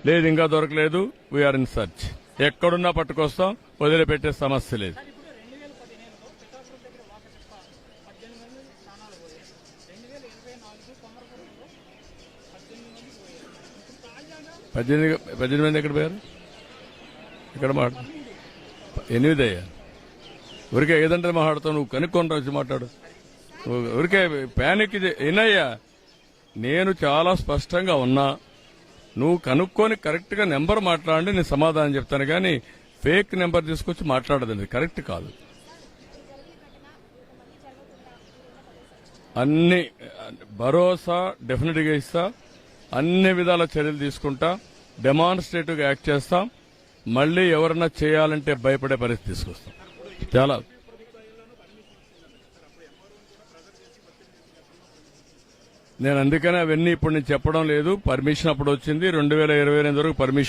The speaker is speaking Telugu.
లేదు ఇంకా దొరకలేదు, వీఆర్ ఇన్ సర్చ్. ఎక్కడున్నా పట్టుకొస్తాం, వదిలిపెట్టే సమస్య లేదు. పద్దెనిమిది మంది ఎక్కడ పోయారు? ఇక్కడ మాట్లాడు. 8 అయ్యా. ఊరికే ఏదంటే మాట్లాడతావు, నువ్వు కనుక్కొని వచ్చి మాట్లాడు. ఊరికే ప్యానిక్ ఏనయ్యా, నేను చాలా స్పష్టంగా ఉన్నా. నువ్వు కనుక్కొని కరెక్ట్ గా నెంబర్ మాట్లాడండి, నేను సమాధానం చెప్తాను. కానీ ఫేక్ నెంబర్ తీసుకొచ్చి మాట్లాడదండి, కరెక్ట్ కాదు. అన్ని భరోసా డెఫినెట్ గా ఇస్తా, అన్ని విధాల చర్యలు తీసుకుంటా, డెమాన్స్ట్రేటివ్ గా యాక్ట్ చేస్తాం. మళ్లీ ఎవరన్నా చేయాలంటే భయపడే పరిస్థితి తీసుకొస్తాం. చాలా నేను అందుకనే అవన్నీ ఇప్పుడు నేను చెప్పడం లేదు. పర్మిషన్ అప్పుడు వచ్చింది. 2028 వరకు పర్మిషన్